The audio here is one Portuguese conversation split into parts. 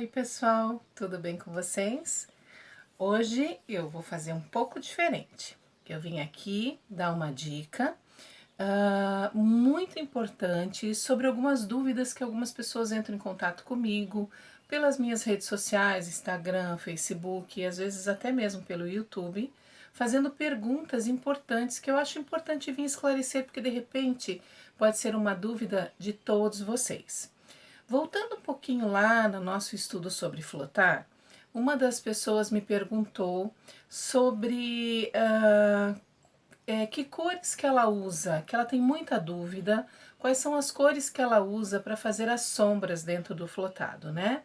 Oi, pessoal, tudo bem com vocês? Hoje eu vou fazer um pouco diferente. Eu vim aqui dar uma dica muito importante sobre algumas dúvidas que algumas pessoas entram em contato comigo pelas minhas redes sociais, Instagram, Facebook e às vezes até mesmo pelo YouTube, fazendo perguntas importantes que eu acho importante vir esclarecer, porque de repente pode ser uma dúvida de todos vocês. Voltando um pouquinho lá no nosso estudo sobre flotar, uma das pessoas me perguntou sobre que cores que ela usa, que ela tem muita dúvida, quais são as cores que ela usa para fazer as sombras dentro do flotado, né?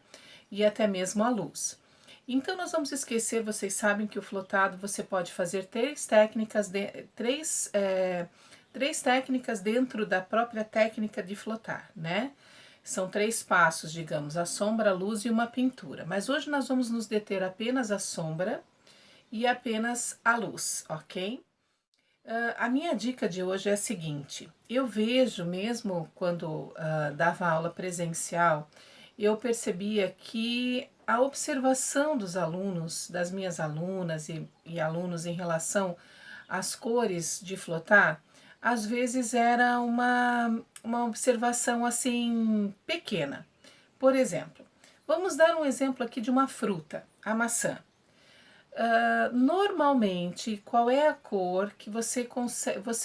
E até mesmo a luz. Então nós vamos esquecer, vocês sabem que o flotado você pode fazer três técnicas dentro da própria técnica de flotar, né? São 3 passos, digamos, a sombra, a luz e uma pintura. Mas hoje nós vamos nos deter apenas à sombra e apenas à luz, ok? A minha dica de hoje é a seguinte: eu vejo mesmo quando dava aula presencial, eu percebia que a observação dos alunos, das minhas alunas e alunos em relação às cores de flotar, às vezes era uma observação assim pequena. Por exemplo, vamos dar um exemplo aqui de uma fruta, a maçã. Normalmente, qual é a cor que você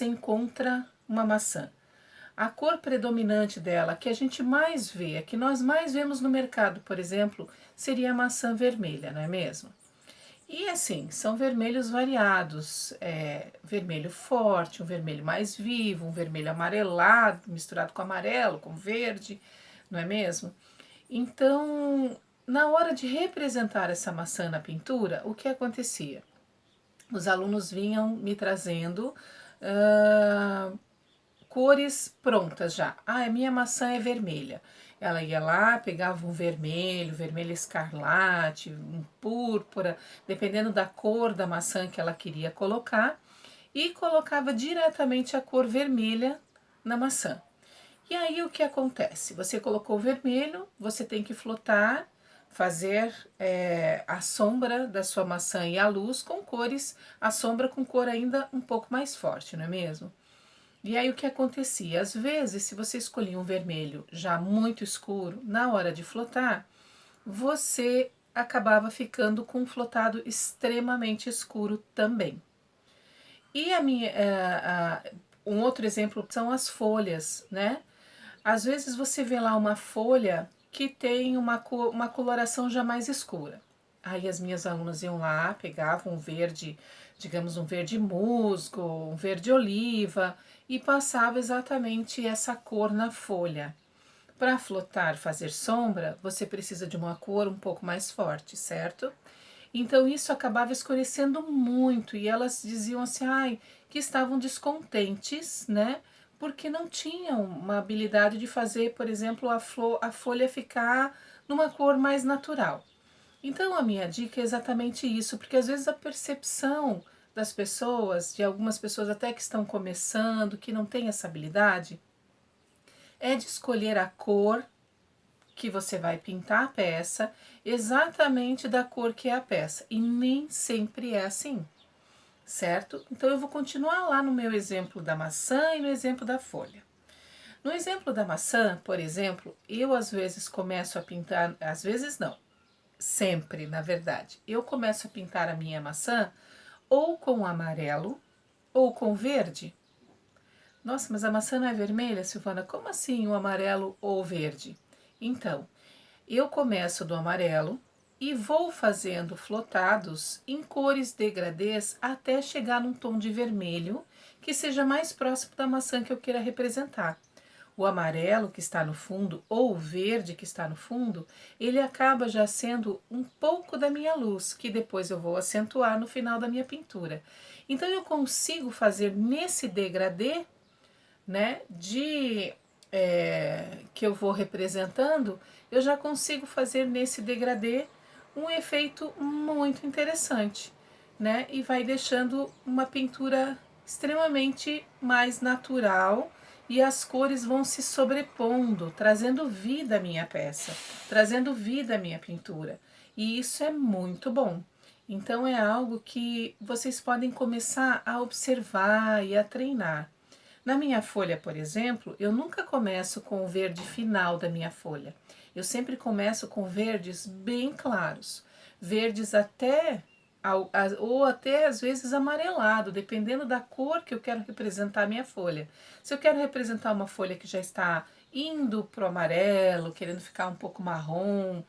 encontra uma maçã? A cor predominante dela, que a gente mais vê, que nós mais vemos no mercado, por exemplo, seria a maçã vermelha, não é mesmo? E assim, são vermelhos variados, vermelho forte, um vermelho mais vivo, um vermelho amarelado, misturado com amarelo, com verde, não é mesmo? Então, na hora de representar essa maçã na pintura, o que acontecia? Os alunos vinham me trazendo uh, cores prontas já. Ah, a minha maçã é vermelha. Ela ia lá, pegava um vermelho, vermelho escarlate, um púrpura, dependendo da cor da maçã que ela queria colocar, e colocava diretamente a cor vermelha na maçã. E aí o que acontece? Você colocou o vermelho, você tem que flotar, fazer a sombra da sua maçã e a luz com cores, a sombra com cor ainda um pouco mais forte, não é mesmo? E aí o que acontecia? Às vezes, se você escolhia um vermelho já muito escuro, na hora de flotar, você acabava ficando com um flotado extremamente escuro também. E um outro exemplo são as folhas, né? Às vezes você vê lá uma folha que tem uma coloração já mais escura. Aí as minhas alunas iam lá, pegavam um verde, digamos um verde musgo, um verde oliva e passava exatamente essa cor na folha. Para flotar, fazer sombra, você precisa de uma cor um pouco mais forte, certo? Então isso acabava escurecendo muito e elas diziam assim, ai, que estavam descontentes, né? Porque não tinham uma habilidade de fazer, por exemplo, a folha ficar numa cor mais natural. Então a minha dica é exatamente isso, porque às vezes a percepção das pessoas, de algumas pessoas até que estão começando, que não têm essa habilidade, é de escolher a cor que você vai pintar a peça exatamente da cor que é a peça. E nem sempre é assim, certo? Então eu vou continuar lá no meu exemplo da maçã e no exemplo da folha. No exemplo da maçã, por exemplo, eu às vezes começo a pintar, às vezes não, sempre, na verdade. Eu começo a pintar a minha maçã ou com amarelo ou com verde. Nossa, mas a maçã não é vermelha, Silvana? Como assim o amarelo ou verde? Então, eu começo do amarelo e vou fazendo flotados em cores degradês até chegar num tom de vermelho que seja mais próximo da maçã que eu queira representar. O amarelo que está no fundo ou o verde que está no fundo, ele acaba já sendo um pouco da minha luz, que depois eu vou acentuar no final da minha pintura. Então eu consigo fazer nesse degradê, né, que eu vou representando, eu já consigo fazer nesse degradê um efeito muito interessante, né? E vai deixando uma pintura extremamente mais natural e as cores vão se sobrepondo, trazendo vida à minha peça, trazendo vida à minha pintura. E isso é muito bom. Então é algo que vocês podem começar a observar e a treinar. Na minha folha, por exemplo, eu nunca começo com o verde final da minha folha. Eu sempre começo com verdes bem claros, verdes até ou até às vezes amarelado, dependendo da cor que eu quero representar a minha folha. Se eu quero representar uma folha que já está indo pro amarelo, querendo ficar um pouco marrom,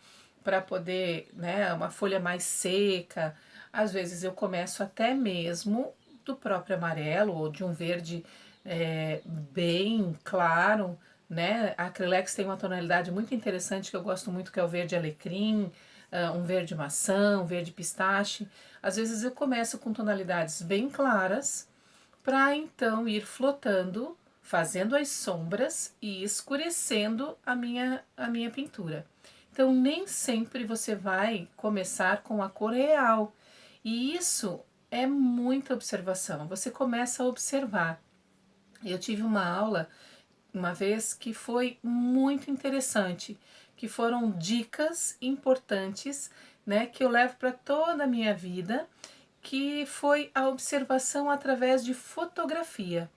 para poder, né, uma folha mais seca, às vezes eu começo até mesmo do próprio amarelo ou de um verde bem claro, né? A Acrylex tem uma tonalidade muito interessante que eu gosto muito, que é o verde alecrim, um verde maçã, um verde pistache. Às vezes eu começo com tonalidades bem claras, para então ir flotando, fazendo as sombras e escurecendo a minha pintura. Então, nem sempre você vai começar com a cor real. E isso é muita observação. Você começa a observar. Eu tive uma aula uma vez que foi muito interessante, que foram dicas importantes, né, que eu levo para toda a minha vida, que foi a observação através de fotografia,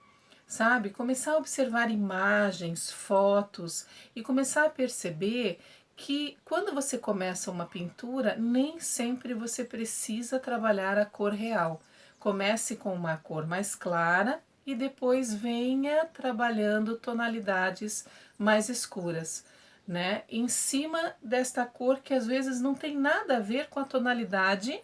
sabe? Começar a observar imagens, fotos e começar a perceber que quando você começa uma pintura, nem sempre você precisa trabalhar a cor real. Comece com uma cor mais clara e depois venha trabalhando tonalidades mais escuras, né? Em cima desta cor que às vezes não tem nada a ver com a tonalidade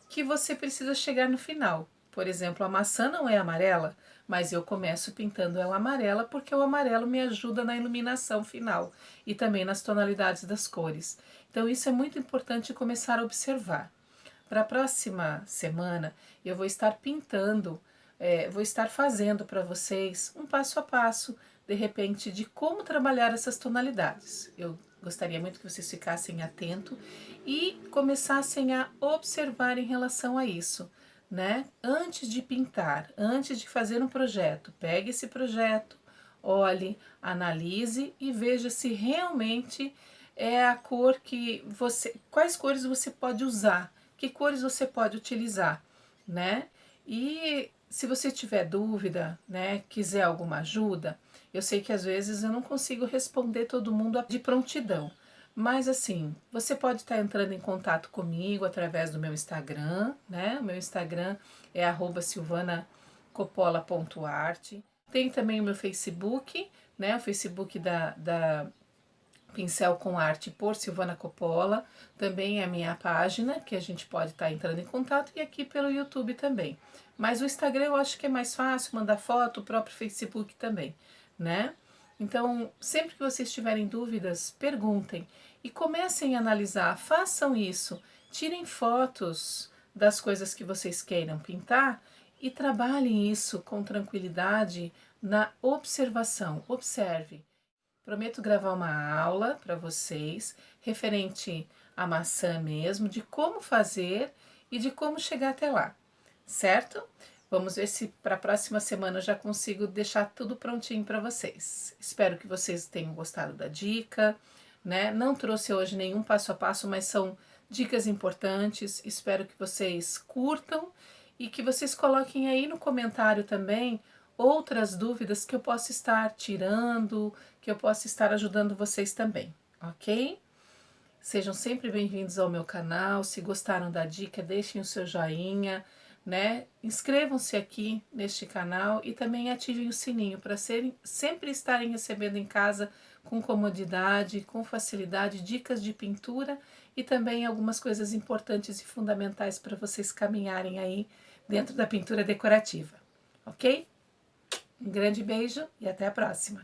que você precisa chegar no final. Por exemplo, a maçã não é amarela, mas eu começo pintando ela amarela porque o amarelo me ajuda na iluminação final e também nas tonalidades das cores. Então isso é muito importante começar a observar. Para a próxima semana eu vou estar pintando, vou estar fazendo para vocês um passo a passo, de repente, de como trabalhar essas tonalidades. Eu gostaria muito que vocês ficassem atentos e começassem a observar em relação a isso, né? Antes de pintar, antes de fazer um projeto, pegue esse projeto, olhe, analise e veja se realmente é a cor que você, quais cores você pode usar, que cores você pode utilizar, né? E se você tiver dúvida, né, quiser alguma ajuda, eu sei que às vezes eu não consigo responder todo mundo de prontidão, mas assim, você pode estar entrando em contato comigo através do meu Instagram, né? O meu Instagram é @silvanacoppola.art. Tem também o meu Facebook, né? O Facebook da Pincel com Arte por Silvana Coppola, também é a minha página, que a gente pode estar entrando em contato, e aqui pelo YouTube também. Mas o Instagram eu acho que é mais fácil, mandar foto, o próprio Facebook também, né? Então, sempre que vocês tiverem dúvidas, perguntem e comecem a analisar, façam isso, tirem fotos das coisas que vocês queiram pintar e trabalhem isso com tranquilidade na observação. Observe. Prometo gravar uma aula para vocês referente à maçã mesmo, de como fazer e de como chegar até lá, certo? Vamos ver se para a próxima semana eu já consigo deixar tudo prontinho para vocês. Espero que vocês tenham gostado da dica, né? Não trouxe hoje nenhum passo a passo, mas são dicas importantes. Espero que vocês curtam e que vocês coloquem aí no comentário também outras dúvidas que eu possa estar tirando, que eu possa estar ajudando vocês também, ok? Sejam sempre bem-vindos ao meu canal. Se gostaram da dica, deixem o seu joinha, né? Inscrevam-se aqui neste canal e também ativem o sininho para sempre estarem recebendo em casa com comodidade, com facilidade, dicas de pintura e também algumas coisas importantes e fundamentais para vocês caminharem aí dentro da pintura decorativa, ok? Um grande beijo e até a próxima!